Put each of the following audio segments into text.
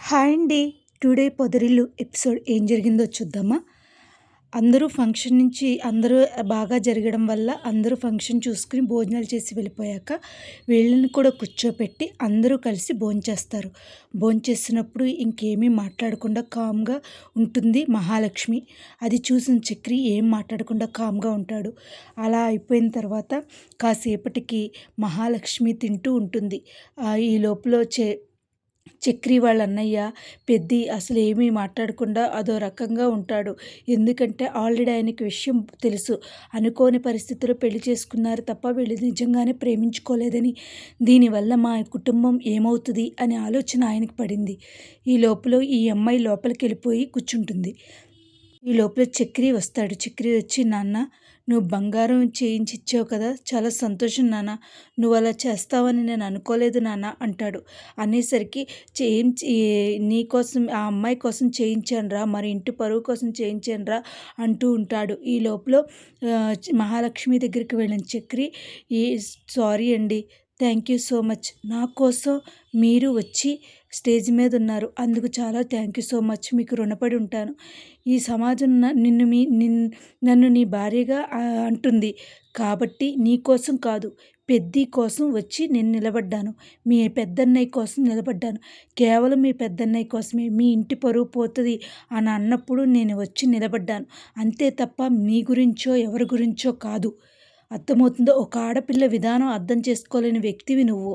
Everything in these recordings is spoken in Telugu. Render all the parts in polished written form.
హాయ్ అండి. టుడే పొదరిల్లు ఎపిసోడ్ ఏం జరిగిందో చూద్దామా? అందరూ ఫంక్షన్ నుంచి బాగా జరగడం వల్ల అందరూ ఫంక్షన్ చూసుకుని భోజనాలు చేసి వెళ్ళిపోయాక వీళ్ళని కూడా కూర్చోపెట్టి అందరూ కలిసి భోంచేస్తారు. భోంచేసినప్పుడు ఇంకేమీ మాట్లాడకుండా కామ్‌గా ఉంటుంది మహాలక్ష్మి. అది చూసిన చక్రి ఏం మాట్లాడకుండా కామ్‌గా ఉంటాడు. అలా అయిపోయిన తర్వాత కాసేపటికి మహాలక్ష్మి తింటూ ఉంటుంది. ఈ లోపల చక్రి వాళ్ళ అన్నయ్య పెద్ది అసలు ఏమీ మాట్లాడకుండా అదో రకంగా ఉంటాడు. ఎందుకంటే ఆల్రెడీ ఆయనకి విషయం తెలుసు. అనుకోని పరిస్థితిలో పెళ్లి చేసుకున్నారు తప్ప వీళ్ళు నిజంగానే ప్రేమించుకోలేదని. దీనివల్ల మా కుటుంబం ఏమవుతుంది అనే ఆలోచన ఆయనకి పడింది. ఈ లోపల ఈ అమ్మాయి లోపలికి వెళ్ళిపోయి కూర్చుంటుంది. ఈ లోపల చక్రి వస్తాడు. చక్రి వచ్చి, నాన్న నువ్వు బంగారం చేయించి ఇచ్చావు కదా, చాలా సంతోషం నాన్న. నువ్వు అలా చేస్తావని నేను అనుకోలేదు నాన్న అంటాడు. అనేసరికి నీకోసం ఆ అమ్మాయి కోసం చేయించాను రా, మరి ఇంటి పరువు కోసం చేయించాను రా అంటూ ఉంటాడు. ఈ లోపల మహాలక్ష్మి దగ్గరికి వెళ్ళిన చక్రి, ఈ సారీ అండి, థ్యాంక్ యూ సో మచ్. నా కోసం మీరు వచ్చి స్టేజ్ మీద ఉన్నారు, అందుకు చాలా థ్యాంక్ యూ సో మచ్, మీకు రుణపడి ఉంటాను. ఈ సమాజం నన్ను నీ భార్యగా అంటుంది కాబట్టి నీ కోసం కాదు, పెద్ది కోసం వచ్చి నేను నిలబడ్డాను. మీ పెద్దన్నయ్య కోసం నిలబడ్డాను. కేవలం మీ పెద్దన్నయ్య కోసమే. మీ ఇంటి పరువు పోతుంది అని అన్నప్పుడు నేను వచ్చి నిలబడ్డాను. అంతే తప్ప మీ గురించో ఎవరి గురించో కాదు. అర్థమవుతుందో? ఒక ఆడపిల్ల విధానం అర్థం చేసుకోలేని వ్యక్తివి నువ్వు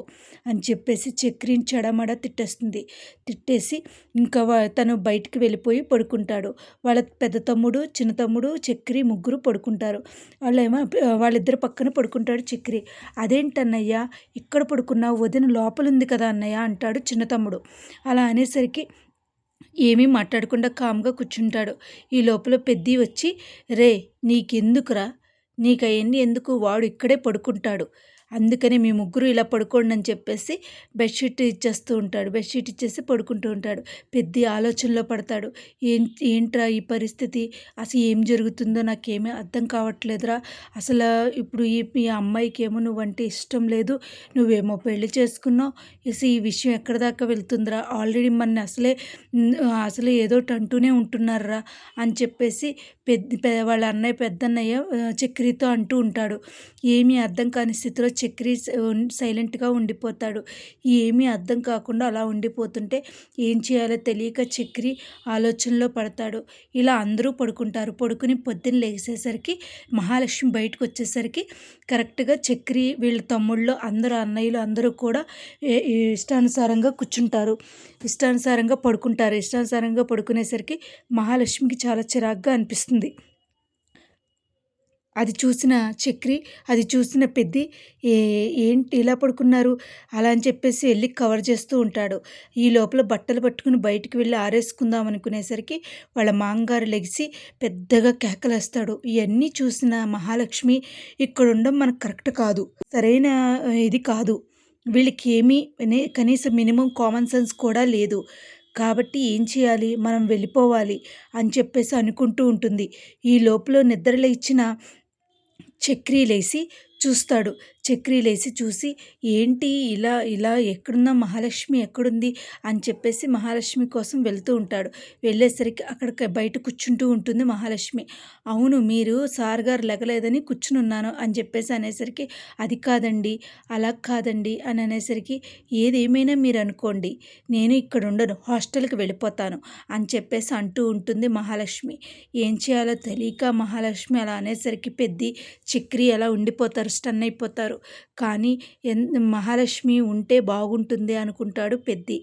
అని చెప్పేసి చక్రిని చెడమడ తిట్టేస్తుంది. తిట్టేసి ఇంకా తను బయటికి వెళ్ళిపోయి పడుకుంటాడు. వాళ్ళ పెద్ద తమ్ముడు, చిన్న తమ్ముడు, చక్రి ముగ్గురు పడుకుంటారు. వాళ్ళిద్దరు పక్కన పడుకుంటాడు చక్రి. అదేంటన్నయ్య ఇక్కడ పడుకున్నావు, వదిన లోపలుంది కదా అన్నయ్య అంటాడు చిన్న తమ్ముడు. అలా అనేసరికి ఏమీ మాట్లాడకుండా కామ్గా కూర్చుంటాడు. ఈ లోపల పెద్ది వచ్చి, రే నీకెందుకురా, నీకు అవన్నీ ఎందుకు, వాడు ఇక్కడే పడుకుంటాడు, అందుకని మీ ముగ్గురు ఇలా పడుకోండి అని చెప్పేసి బెడ్షీట్ ఇచ్చేస్తూ ఉంటాడు. బెడ్షీట్ ఇచ్చేసి పడుకుంటూ ఉంటాడు. పెద్ద ఆలోచనలో పడతాడు. ఏంట్రా ఈ పరిస్థితి, అసలు ఏం జరుగుతుందో నాకేమీ అర్థం కావట్లేదురా. అసలు ఇప్పుడు ఈ అమ్మాయికి ఏమో నువ్వంటే ఇష్టం లేదు, నువ్వేమో పెళ్లి చేసుకున్నావు, అసలు ఈ విషయం ఎక్కడి దాకా వెళ్తుందిరా, ఆల్రెడీ మన అసలు ఏదోటి అంటూనే ఉంటున్నారా అని చెప్పేసి వాళ్ళ అన్నయ్య పెద్దన్నయ్య చక్రితో అంటూ ఉంటాడు. ఏమీ అర్థం కాని స్థితిలో చక్రి సైలెంట్గా ఉండిపోతాడు. ఏమీ అర్థం కాకుండా అలా ఉండిపోతుంటే ఏం చేయాలో తెలియక చక్రి ఆలోచనలో పడతాడు. ఇలా అందరూ పడుకుంటారు. పడుకుని పొద్దున్న లేచేసరికి మహాలక్ష్మి బయటకు వచ్చేసరికి కరెక్ట్గా చక్రి వీళ్ళ తమ్ముళ్ళు అందరూ అన్నయ్యలు అందరూ కూడా ఇష్టానుసారంగా కూర్చుంటారు. ఇష్టానుసారంగా పడుకుంటారు. ఇష్టానుసారంగా పడుకునేసరికి మహాలక్ష్మికి చాలా చిరాగ్గా అనిపిస్తుంది. అది చూసిన చక్రి, అది చూసిన పెద్ది, ఏంటి ఇలా పడుకున్నారు అలా అని చెప్పేసి వెళ్ళి కవర్ చేస్తూ ఉంటాడు. ఈ లోపల బట్టలు పట్టుకుని బయటికి వెళ్ళి ఆరేసుకుందాం అనుకునేసరికి వాళ్ళ మామగారు లెగిసి పెద్దగా కేకలేస్తాడు. ఇవన్నీ చూసిన మహాలక్ష్మి, ఇక్కడ ఉండడం మనకు కరెక్ట్ కాదు, సరైన ఇది కాదు, వీళ్ళకి ఏమీ కనీసం మినిమం కామన్ సెన్స్ కూడా లేదు, కాబట్టి ఏం చేయాలి, మనం వెళ్ళిపోవాలి అని చెప్పేసి అనుకుంటూ ఉంటుంది. ఈ లోపల నిద్రలో ఇచ్చిన చక్రి లేచి చూస్తాడు. చక్రి లేచి చూసి, ఏంటి ఇలా ఇలా ఎక్కడున్నా మహాలక్ష్మి ఎక్కడుంది అని చెప్పేసి మహాలక్ష్మి కోసం వెళ్తూ ఉంటాడు. వెళ్ళేసరికి అక్కడ బయట కూర్చుంటూ ఉంటుంది మహాలక్ష్మి. అవును, మీరు సార్ గారు లెగలేదని కూర్చుని ఉన్నాను అని చెప్పేసి అనేసరికి, అది కాదండి, అలా కాదండి అని అనేసరికి, ఏదేమైనా మీరు అనుకోండి, నేను ఇక్కడ ఉండను, హాస్టల్కి వెళ్ళిపోతాను అని చెప్పేసి అంటూ ఉంటుంది మహాలక్ష్మి. ఏం చేయాలో తెలియక మహాలక్ష్మి అలా అనేసరికి పెద్ది చక్రి అలా ఉండిపోతారు, స్టన్ అయిపోతారు. కానీ మహాలక్ష్మి ఉంటే బాగుంటుంది అనుకుంటాడు పెద్ది.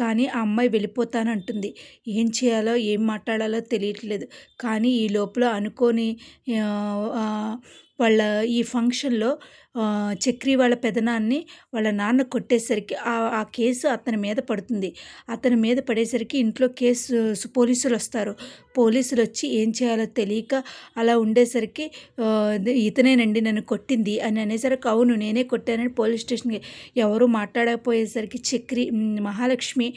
కానీ ఆ అమ్మాయి వెళ్ళిపోతానంటుంది. ఏం చేయాలో ఏం మాట్లాడాలో తెలియట్లేదు. కానీ ఈ లోపల అనుకోని వాళ్ళ ఈ ఫంక్షన్లో చక్రి వాళ్ళ పెదనాన్ని వాళ్ళ నాన్న కొట్టేసరికి ఆ కేసు అతని మీద పడుతుంది. అతని మీద పడేసరికి ఇంట్లో పోలీసులు వస్తారు. పోలీసులు వచ్చి ఏం చేయాలో తెలియక అలా ఉండేసరికి, ఇతనేనండి నన్ను కొట్టింది అని అనేసరికి, అవును నేనే కొట్టానని పోలీస్ స్టేషన్కి ఎవరు మాట్లాడకపోయేసరికి మహాలక్ష్మి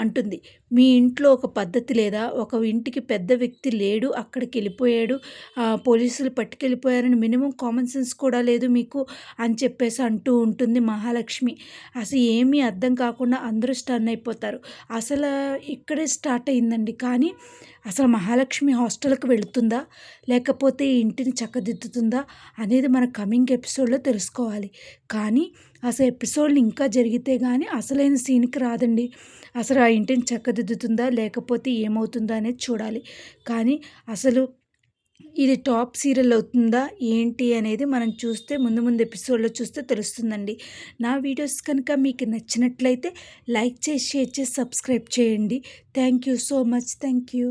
అంటుంది, మీ ఇంట్లో ఒక పద్ధతి లేదా, ఒక ఇంటికి పెద్ద వ్యక్తి లేడు, అక్కడికి వెళ్ళిపోయాడు, పోలీసులు పట్టుకెళ్ళిపోయారని మినిమం కామన్ సెన్స్ కూడా లేదు మీకు అని చెప్పేసి అంటూ ఉంటుంది మహాలక్ష్మి. అసలు ఏమీ అర్థం కాకుండా అందరూ స్టన్ అయిపోతారు. అసలు ఇక్కడే స్టార్ట్ అయిందండి. కానీ అసలు మహాలక్ష్మి హాస్టల్‌కి వెళుతుందా? లేకపోతే ఈ ఇంటిని చక్కదిద్దుతుందా? అనేది మన కమింగ్ ఎపిసోడ్‌లో తెలుసుకోవాలి. కానీ అసలు ఎపిసోడ్‌లు ఇంకా జరిగితే గానీ అసలైన సీన్‌కి రాదండి. అసలు ఆ ఇంటిని చక్కదిద్దుతుందా? లేకపోతే ఏమవుతుందా అనేది చూడాలి. కానీ అసలు ఇది టాప్ సీరియల్ అవుతుందా? ఏంటి అనేది మనం చూస్తే ముందు ముందు ఎపిసోడ్‌లో చూస్తే తెలుస్తుందండి. నా వీడియోస్ కనుక మీకు నచ్చినట్లయితే లైక్ చేసి, షేర్ చేసి, సబ్స్క్రైబ్ చేయండి. Thank you so much. Thank you.